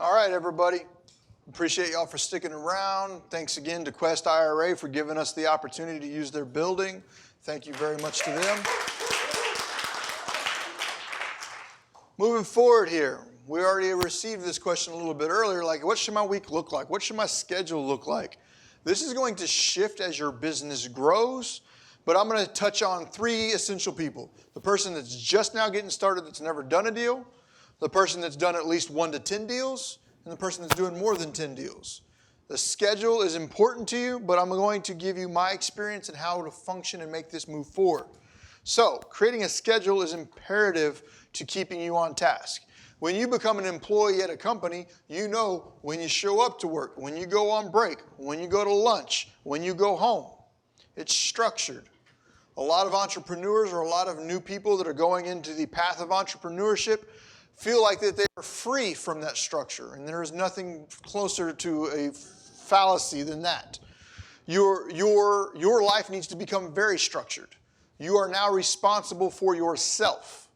All right, everybody. Appreciate y'all for sticking around. Thanks again to Quest IRA for giving us the opportunity to use their building. Thank you very much to them. Moving forward here, we already received this question a little bit earlier, like what should my week look like? What should my schedule look like? This is going to shift as your business grows, but I'm going to touch on three essential people. The person that's just now getting started that's never done a deal, the person that's done at least 1 to 10 deals, and the person that's doing more than 10 deals. The schedule is important to you, but I'm going to give you my experience and how to function and make this move forward. So, creating a schedule is imperative to keeping you on task. When you become an employee at a company, you know when you show up to work, when you go on break, when you go to lunch, when you go home. It's structured. A lot of entrepreneurs or a lot of new people that are going into the path of entrepreneurship feel like that they are free from that structure, and there is nothing closer to a fallacy than that. Your life needs to become very structured. You are now responsible for yourself.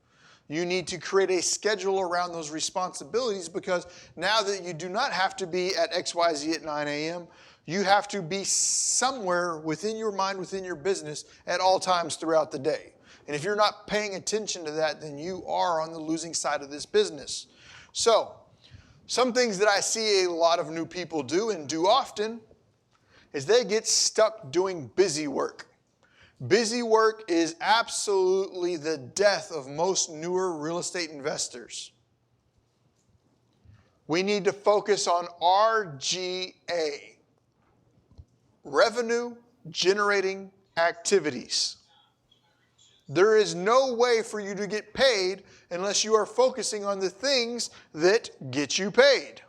You need to create a schedule around those responsibilities because now that you do not have to be at XYZ at 9 a.m., you have to be somewhere within your mind, within your business at all times throughout the day. And if you're not paying attention to that, then you are on the losing side of this business. So, some things that I see a lot of new people do and do often is they get stuck doing busy work. Busy work is absolutely the death of most newer real estate investors. We need to focus on RGA, revenue generating activities. There is no way for you to get paid unless you are focusing on the things that get you paid.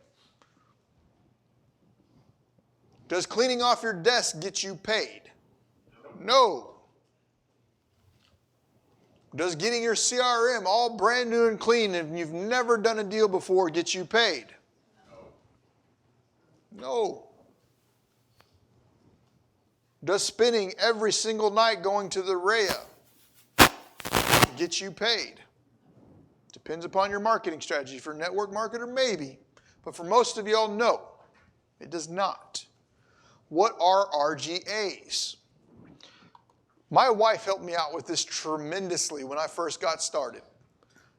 Does cleaning off your desk get you paid? No. Does getting your CRM all brand new and clean and you've never done a deal before get you paid? No. Does spending every single night going to the REIA get you paid? Depends upon your marketing strategy. For a network marketer, maybe. But for most of y'all, no. It does not. What are RGAs? My wife helped me out with this tremendously when I first got started.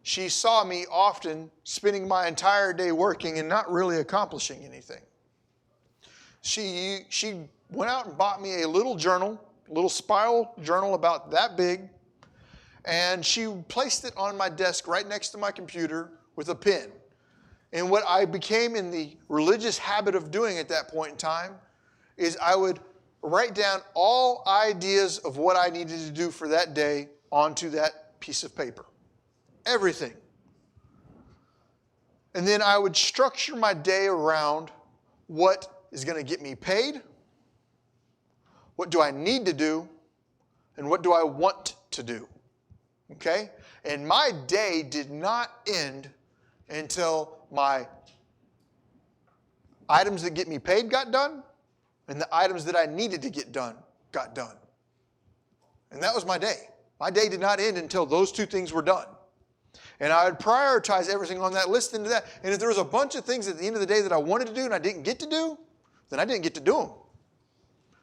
She saw me often spending my entire day working and not really accomplishing anything. She went out and bought me a little journal, a little spiral journal about that big, and she placed it on my desk right next to my computer with a pen. And what I became in the religious habit of doing at that point in time is I would write down all ideas of what I needed to do for that day onto that piece of paper. Everything. And then I would structure my day around what is going to get me paid, what do I need to do, and what do I want to do. Okay? And my day did not end until my items that get me paid got done, and the items that I needed to get done got done. And that was my day. My day did not end until those two things were done. And I would prioritize everything on that list into that. And if there was a bunch of things at the end of the day that I wanted to do and I didn't get to do, then I didn't get to do them.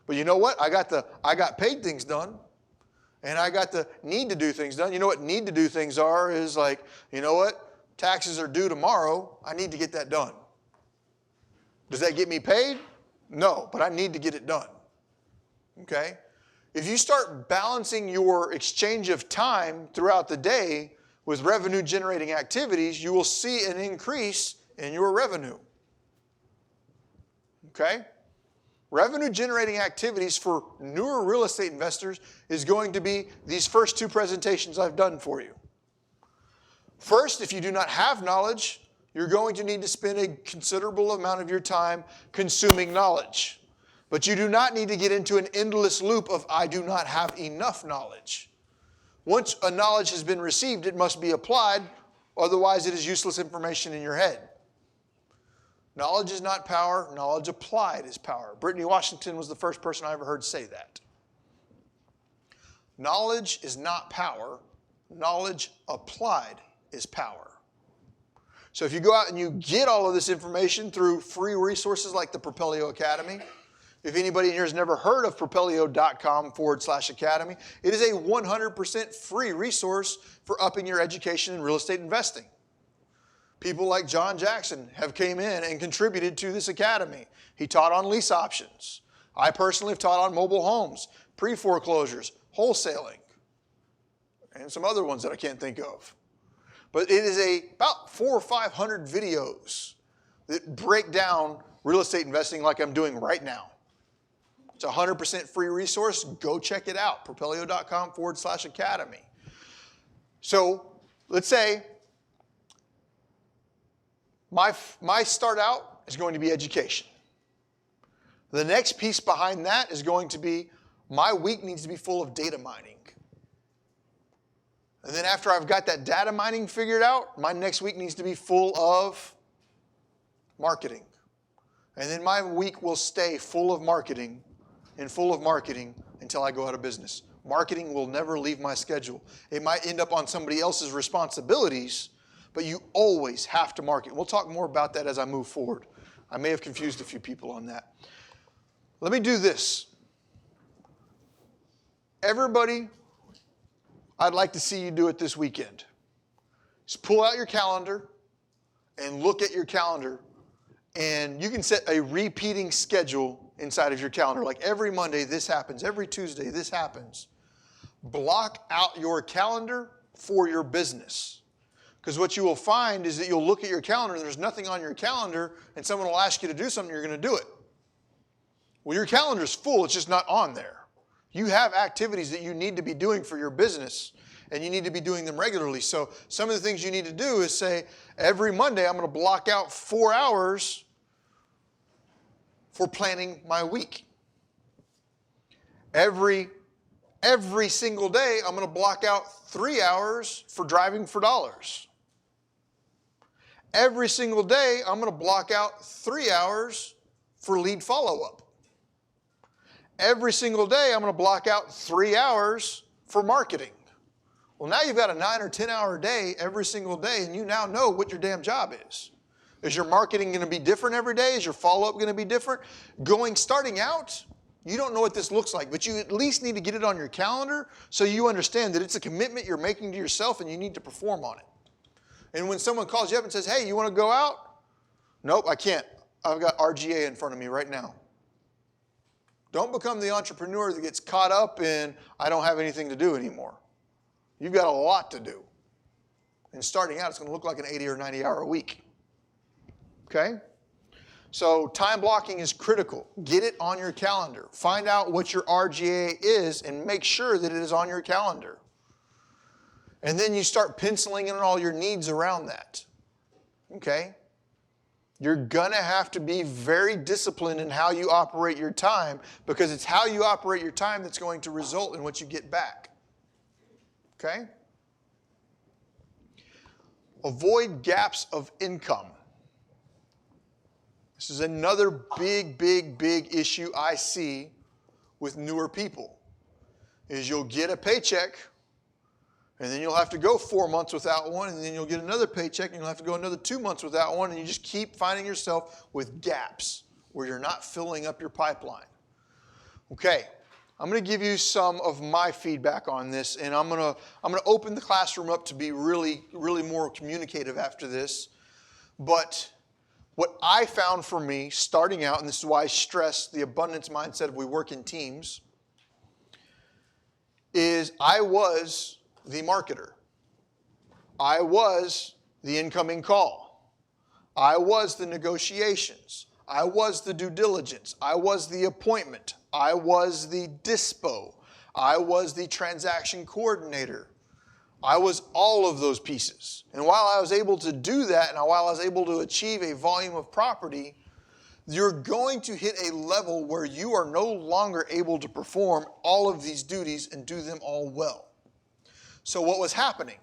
But you know what? I got paid things done. And I got the need to do things done. You know what need to do things are is like, you know what? Taxes are due tomorrow. I need to get that done. Does that get me paid? No, but I need to get it done. Okay? If you start balancing your exchange of time throughout the day with revenue generating activities, you will see an increase in your revenue. Okay? Revenue generating activities for newer real estate investors is going to be these first two presentations I've done for you. First, if you do not have knowledge, you're going to need to spend a considerable amount of your time consuming knowledge. But you do not need to get into an endless loop of I do not have enough knowledge. Once a knowledge has been received, it must be applied, otherwise it is useless information in your head. Knowledge is not power, knowledge applied is power. Brittany Washington was the first person I ever heard say that. Knowledge is not power, knowledge applied is power. So if you go out and you get all of this information through free resources like the Propelio Academy, if anybody in here has never heard of propelio.com/academy, it is a 100% free resource for upping your education in real estate investing. People like John Jackson have came in and contributed to this academy. He taught on lease options. I personally have taught on mobile homes, pre-foreclosures, wholesaling, and some other ones that I can't think of. But it is about 400 or 500 videos that break down real estate investing like I'm doing right now. It's a 100% free resource. Go check it out, propelio.com/academy. So let's say my start out is going to be education. The next piece behind that is going to be my week needs to be full of data mining. And then after I've got that data mining figured out, my next week needs to be full of marketing. And then my week will stay full of marketing until I go out of business. Marketing will never leave my schedule. It might end up on somebody else's responsibilities, but you always have to market. We'll talk more about that as I move forward. I may have confused a few people on that. Let me do this. Everybody, I'd like to see you do it this weekend. Just pull out your calendar and look at your calendar, and you can set a repeating schedule inside of your calendar. Like every Monday, this happens. Every Tuesday, this happens. Block out your calendar for your business. Because what you will find is that you'll look at your calendar and there's nothing on your calendar, and someone will ask you to do something, you're going to do it. Well, your calendar's full, it's just not on there. You have activities that you need to be doing for your business, and you need to be doing them regularly. So some of the things you need to do is say, every Monday I'm going to block out 4 hours for planning my week. Every single day I'm going to block out 3 hours for driving for dollars. Every single day I'm going to block out 3 hours for lead follow-up. Every single day, I'm going to block out 3 hours for marketing. Well, now you've got a 9 or 10 hour day every single day, and you now know what your damn job is. Is your marketing going to be different every day? Is your follow-up going to be different? Starting out, you don't know what this looks like, but you at least need to get it on your calendar so you understand that it's a commitment you're making to yourself and you need to perform on it. And when someone calls you up and says, hey, you want to go out? Nope, I can't. I've got RGA in front of me right now. Don't become the entrepreneur that gets caught up in, I don't have anything to do anymore. You've got a lot to do. And starting out, it's going to look like an 80 or 90 hour a week. Okay? So time blocking is critical. Get it on your calendar. Find out what your RGA is and make sure that it is on your calendar. And then you start penciling in all your needs around that. Okay? You're going to have to be very disciplined in how you operate your time, because it's how you operate your time that's going to result in what you get back. Okay? Avoid gaps of income. This is another big issue I see with newer people, is you'll get a paycheck, and then you'll have to go 4 months without one, and then you'll get another paycheck, and you'll have to go another 2 months without one, and you just keep finding yourself with gaps where you're not filling up your pipeline. Okay, I'm going to give you some of my feedback on this, and I'm going to open the classroom up to be really more communicative after this. But what I found for me starting out, and this is why I stress the abundance mindset of we work in teams, is I was the marketer. I was the incoming call. I was the negotiations. I was the due diligence. I was the appointment. I was the dispo. I was the transaction coordinator. I was all of those pieces. And while I was able to do that, and while I was able to achieve a volume of property, you're going to hit a level where you are no longer able to perform all of these duties and do them all well. So what was happening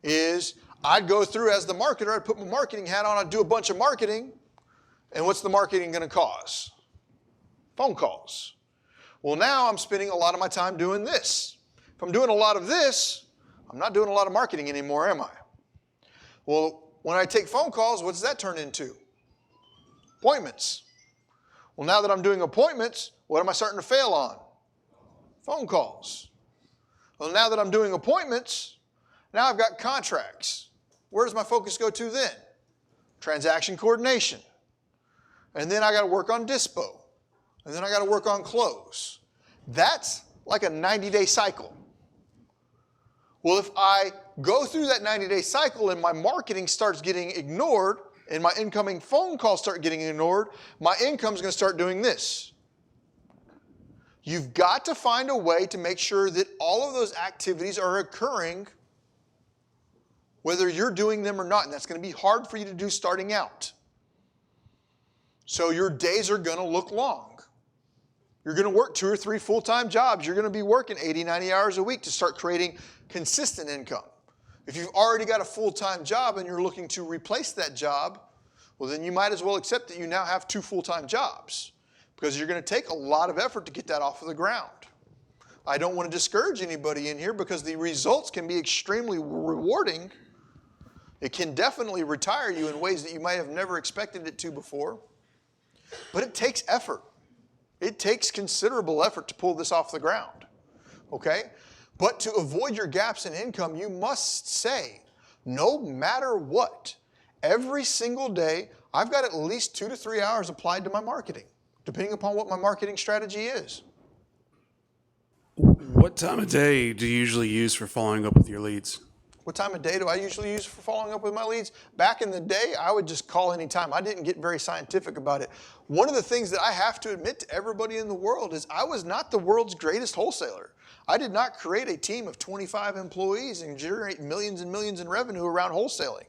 is I'd go through as the marketer, I'd put my marketing hat on, I'd do a bunch of marketing, and what's the marketing going to cause? Phone calls. Well, now I'm spending a lot of my time doing this. If I'm doing a lot of this, I'm not doing a lot of marketing anymore, am I? Well, When I take phone calls, what does that turn into? Appointments. Well, now that I'm doing appointments, what am I starting to fail on? Phone calls. Well, now that I'm doing appointments, now I've got contracts. Where does my focus go to then? Transaction coordination. And then I got to work on dispo. And then I got to work on close. That's like a 90-day cycle. Well, if I go through that 90-day cycle and my marketing starts getting ignored and my incoming phone calls start getting ignored, my income's going to start doing this. You've got to find a way to make sure that all of those activities are occurring whether you're doing them or not. And that's going to be hard for you to do starting out. So your days are going to look long. You're going to work 2 or 3 full-time jobs. You're going to be working 80, 90 hours a week to start creating consistent income. If you've already got a full-time job and you're looking to replace that job, well, then you might as well accept that you now have 2 full-time jobs because you're going to take a lot of effort to get that off of the ground. I don't want to discourage anybody in here because the results can be extremely rewarding. It can definitely retire you in ways that you might have never expected it to before. But it takes effort. It takes considerable effort to pull this off the ground. Okay? But to avoid your gaps in income, you must say, no matter what, every single day, I've got at least 2 to 3 hours applied to my marketing, depending upon what my marketing strategy is. What time of day do you usually use for following up with your leads? What time of day do I usually use for following up with my leads? Back in the day, I would just call anytime. I didn't get very scientific about it. One of the things that I have to admit to everybody in the world is I was not the world's greatest wholesaler. I did not create a team of 25 employees and generate millions and millions in revenue around wholesaling.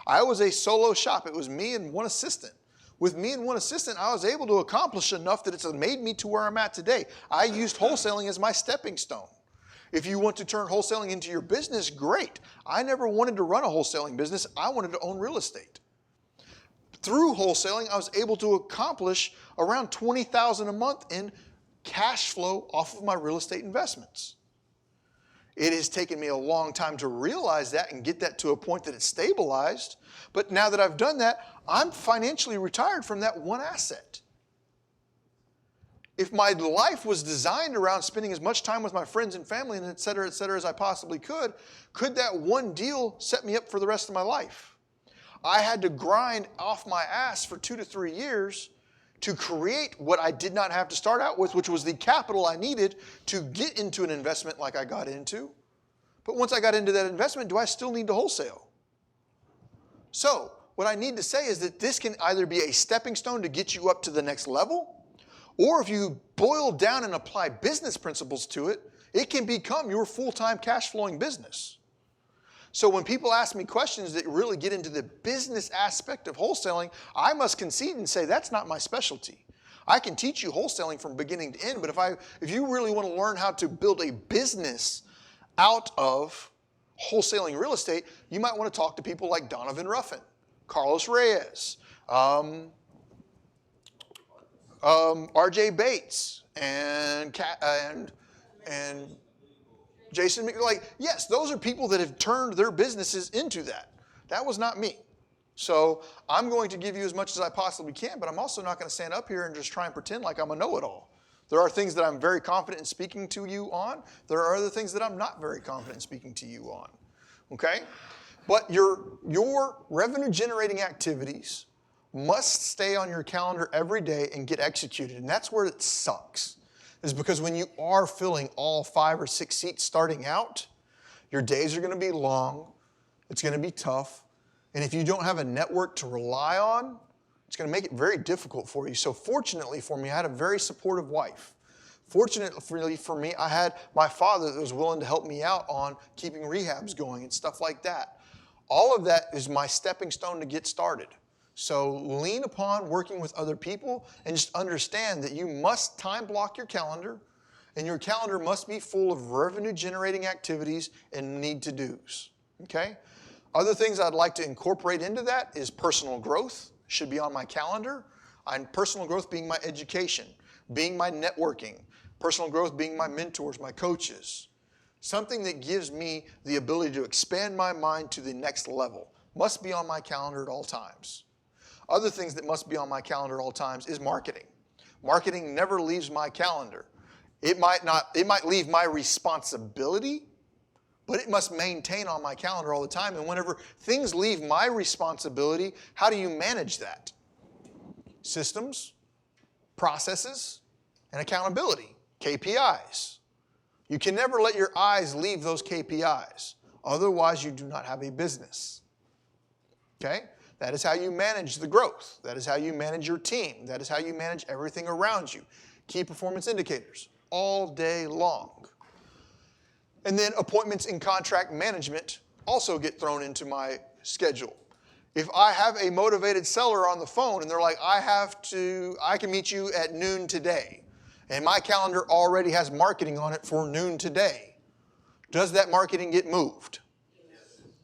I was a solo shop. It was me and one assistant. With me and one assistant, I was able to accomplish enough that it's made me to where I'm at today. I used wholesaling as my stepping stone. If you want to turn wholesaling into your business, great. I never wanted to run a wholesaling business. I wanted to own real estate. Through wholesaling, I was able to accomplish around $20,000 a month in cash flow off of my real estate investments. It has taken me a long time to realize that and get that to a point that it's stabilized. But now that I've done that, I'm financially retired from that one asset. If my life was designed around spending as much time with my friends and family and et cetera as I possibly could that one deal set me up for the rest of my life? I had to grind off my ass for 2 to 3 years to create what I did not have to start out with, which was the capital I needed to get into an investment like I got into. But once I got into that investment, do I still need to wholesale? So what I need to say is that this can either be a stepping stone to get you up to the next level, or if you boil down and apply business principles to it, it can become your full-time cash flowing business. So when people ask me questions that really get into the business aspect of wholesaling, I must concede and say that's not my specialty. I can teach you wholesaling from beginning to end, but if you really want to learn how to build a business out of wholesaling real estate, you might want to talk to people like Donovan Ruffin, Carlos Reyes, RJ Bates, and Jason, yes, those are people that have turned their businesses into that. That was not me. So I'm going to give you as much as I possibly can, but I'm also not going to stand up here and just try and pretend like I'm a know-it-all. There are things that I'm very confident in speaking to you on. There are other things that I'm not very confident in speaking to you on. Okay? But your revenue-generating activities must stay on your calendar every day and get executed. And that's where it sucks. Is because when you are filling all 5 or 6 seats starting out, your days are going to be long. It's going to be tough. And if you don't have a network to rely on, it's going to make it very difficult for you. So fortunately for me, I had a very supportive wife. Fortunately for me, I had my father that was willing to help me out on keeping rehabs going and stuff like that. All of that is my stepping stone to get started. So lean upon working with other people and just understand that you must time block your calendar, and your calendar must be full of revenue generating activities and need to do's. Okay? Other things I'd like to incorporate into that is personal growth should be on my calendar, and personal growth being my education, being my networking, personal growth being my mentors, my coaches. Something that gives me the ability to expand my mind to the next level. must be on my calendar at all times. Other things that must be on my calendar at all times is marketing. Marketing never leaves my calendar. It might leave my responsibility, but it must maintain on my calendar all the time. And whenever things leave my responsibility, how do you manage that? Systems, processes, and accountability, KPIs. You can never let your eyes leave those KPIs. Otherwise, you do not have a business. Okay? That is how you manage the growth. That is how you manage your team. That is how you manage everything around you. Key performance indicators all day long. And then appointments in contract management also get thrown into my schedule. If I have a motivated seller on the phone and they're like, I can meet you at noon today, and my calendar already has marketing on it for noon today, does that marketing get moved?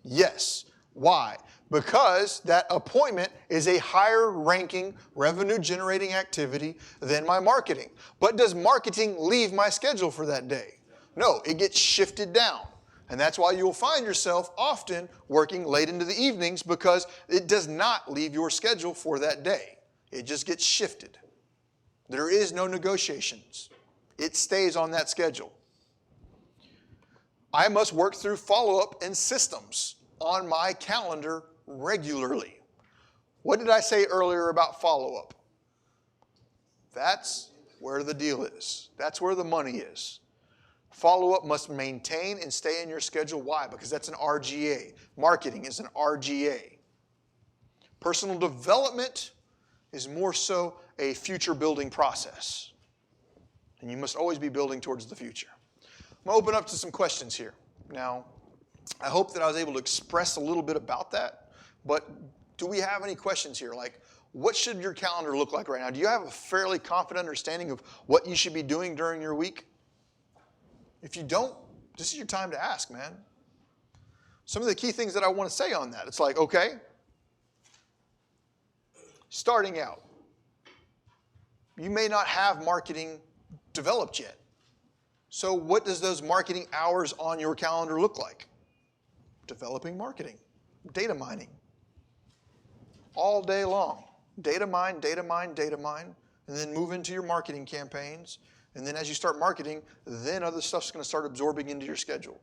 Yes. Why? Because that appointment is a higher ranking revenue generating activity than my marketing. But does marketing leave my schedule for that day? No, it gets shifted down. And that's why you'll find yourself often working late into the evenings, because it does not leave your schedule for that day. It just gets shifted. There is no negotiations. It stays on that schedule. I must work through follow-up and systems on my calendar regularly. What did I say earlier about follow-up? That's where the deal is. That's where the money is. Follow-up must maintain and stay in your schedule. Why? Because that's an RGA. Marketing is an RGA. Personal development is more so a future building process. And you must always be building towards the future. I'm going to open up to some questions here. Now, I hope that I was able to express a little bit about that, but do we have any questions here? Like, what should your calendar look like right now? Do you have a fairly confident understanding of what you should be doing during your week? If you don't, this is your time to ask, man. Some of the key things that I want to say on that. It's like, okay, starting out, you may not have marketing developed yet. So what does those marketing hours on your calendar look like? Developing marketing, data mining, all day long. Data mine, data mine, data mine, and then move into your marketing campaigns. And then as you start marketing, then other stuff's going to start absorbing into your schedule.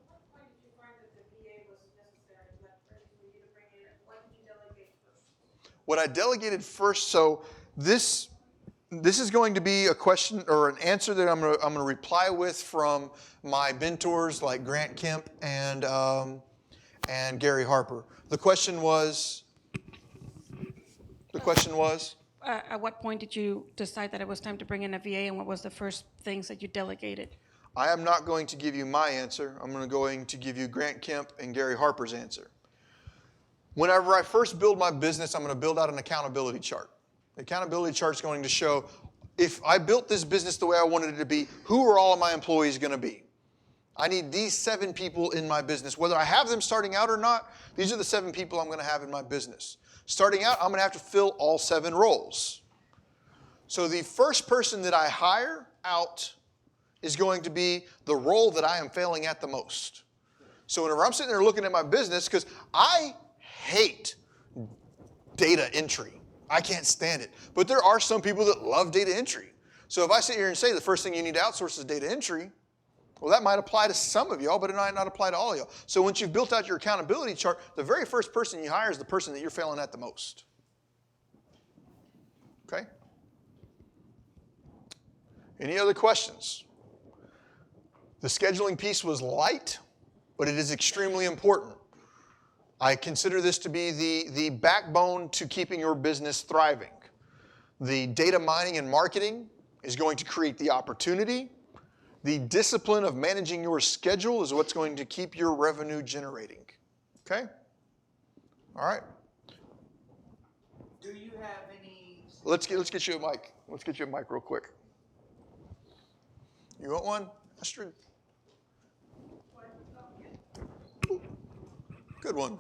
At what point did you find that the VA was necessary for you to bring in? What did you delegate first? What I delegated first, so this is going to be a question or an answer that I'm going to reply with from my mentors like Grant Kemp and Gary Harper. The question was. At what point did you decide that it was time to bring in a VA, and what was the first things that you delegated? I am not going to give you my answer. I'm going to give you Grant Kemp and Gary Harper's answer. Whenever I first build my business, I'm going to build out an accountability chart. The accountability chart is going to show, if I built this business the way I wanted it to be, who are all of my employees going to be? I need these 7 people in my business. Whether I have them starting out or not, these are the 7 people I'm going to have in my business. Starting out, I'm going to have to fill all 7 roles. So the first person that I hire out is going to be the role that I am failing at the most. So whenever I'm sitting there looking at my business, because I hate data entry. I can't stand it. But there are some people that love data entry. So if I sit here and say the first thing you need to outsource is data entry, well, that might apply to some of y'all, but it might not apply to all of y'all. So once you've built out your accountability chart, the very first person you hire is the person that you're failing at the most. Okay? Any other questions? The scheduling piece was light, but it is extremely important. I consider this to be the backbone to keeping your business thriving. The data mining and marketing is going to create the opportunity. The discipline of managing your schedule is what's going to keep your revenue generating. Okay? All right. Do you have any? Let's get you a mic. Let's get you a mic real quick. You want one, Astrid? Ooh, good one.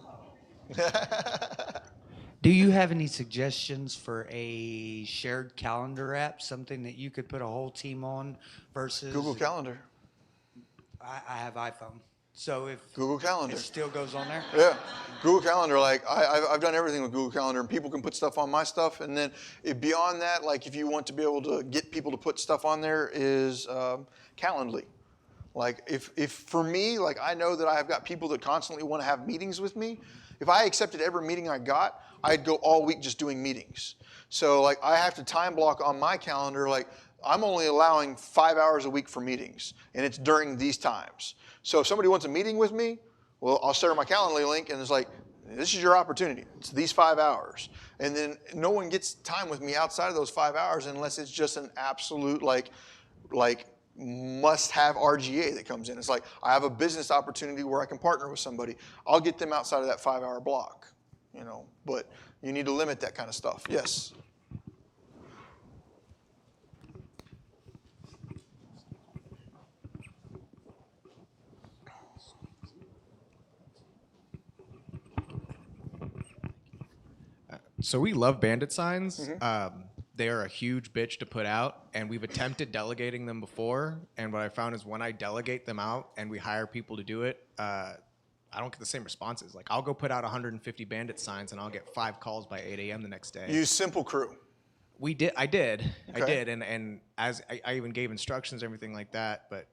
Do you have any suggestions for a shared calendar app, something that you could put a whole team on versus Google Calendar. I have iPhone. So if Google Calendar. it still goes on there? Yeah, Google Calendar. Like I've done everything with Google Calendar, and people can put stuff on my stuff. And then beyond that, like if you want to be able to get people to put stuff on there, is Calendly. Like if for me, like I know that I've got people that constantly want to have meetings with me. If I accepted every meeting I got, I'd go all week just doing meetings. So like I have to time block on my calendar. Like I'm only allowing 5 hours a week for meetings, and it's during these times. So if somebody wants a meeting with me, well, I'll share my Calendly link, and it's like, this is your opportunity. It's these 5 hours. And then no one gets time with me outside of those 5 hours unless it's just an absolute like must-have RGA that comes in. It's like, I have a business opportunity where I can partner with somebody. I'll get them outside of that 5 hour block, but you need to limit that kind of stuff. Yes. So we love bandit signs. They are a huge bitch to put out, and we've attempted delegating them before. And what I found is when I delegate them out and we hire people to do it, I don't get the same responses. Like I'll go put out 150 bandit signs, and I'll get 5 calls by 8 a.m. the next day. Use Simple Crew. I did, Okay. and as I even gave instructions, everything like that. But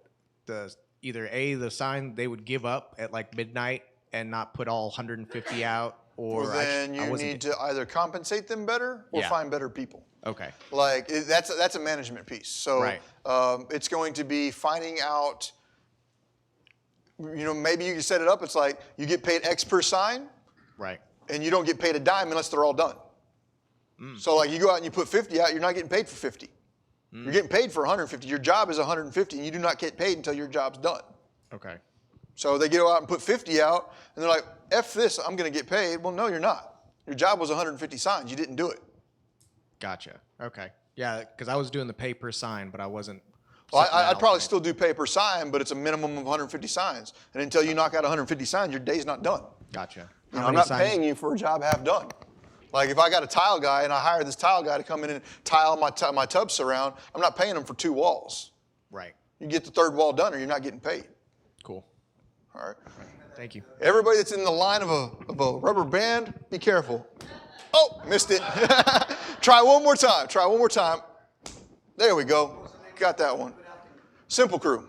the sign they would give up at like midnight and not put all 150 out. Or Well, then you need to either compensate them better or find better people. Okay. Like that's a management piece. So Right. It's going to be finding out. Maybe you can set it up. It's like you get paid X per sign, Right. and you don't get paid a dime unless they're all done. So like you go out and you put 50 out, you're not getting paid for 50. You're getting paid for 150. Your job is 150, and you do not get paid until your job's done. Okay. So they go out and put 50 out, and they're like, F this, I'm going to get paid. Well, no, you're not. Your job was 150 signs. You didn't do it. Gotcha. Okay. Yeah, because I was doing the pay per sign, but I wasn't. Well, setting that I'd out probably right. still do pay per sign, but it's a minimum of 150 signs. And until you knock out 150 signs, your day's not done. Gotcha. I'm many not signs- paying you for a job half done. Like if I got a tile guy and I hire this tile guy to come in and tile my tub surround, I'm not paying him for 2 walls. Right. You get the 3rd wall done or you're not getting paid. Cool. All right. Thank you. Everybody that's in the line of a rubber band, be careful. Oh, missed it. Try one more time. Try one more time. There we go. Got that one. Simple Crew.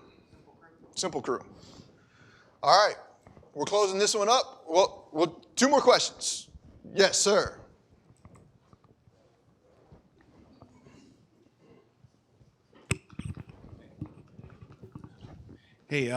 Simple Crew. All right. We're closing this one up. Well, 2 more questions. Yes, sir. Hey,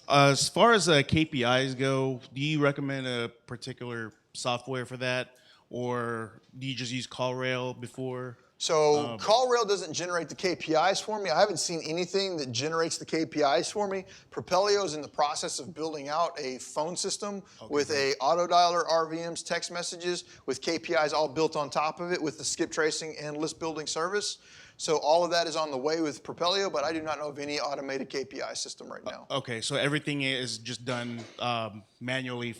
as far as KPIs go, do you recommend a particular software for that, or do you just use CallRail before? So CallRail doesn't generate the KPIs for me. I haven't seen anything that generates the KPIs for me. Propelio is in the process of building out a phone system with a auto dialer, RVMs, text messages, with KPIs all built on top of it with the skip tracing and list building service. So all of that is on the way with Propelio, but I do not know of any automated KPI system right now. Okay, so everything is just done manually.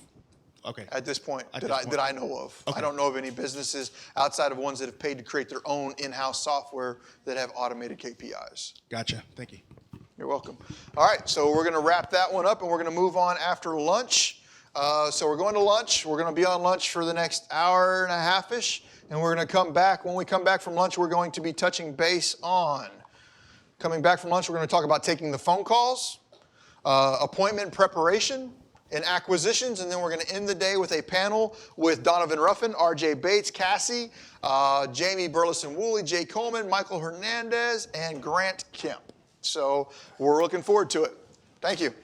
Okay. At this point, At that this I point. know of. Okay. I don't know of any businesses outside of ones that have paid to create their own in-house software that have automated KPIs. Gotcha. Thank you. You're welcome. All right, so we're going to wrap that one up, and we're going to move on after lunch. So we're going to lunch. We're going to be on lunch for the next hour and a half-ish, and we're going to come back. When we come back from lunch, we're going to be touching base on. Coming back from lunch, we're going to talk about taking the phone calls, appointment preparation, and acquisitions, and then we're going to end the day with a panel with Donovan Ruffin, RJ Bates, Cassie, Jamie Burleson-Woolley, Jay Coleman, Michael Hernandez, and Grant Kemp. So we're looking forward to it. Thank you.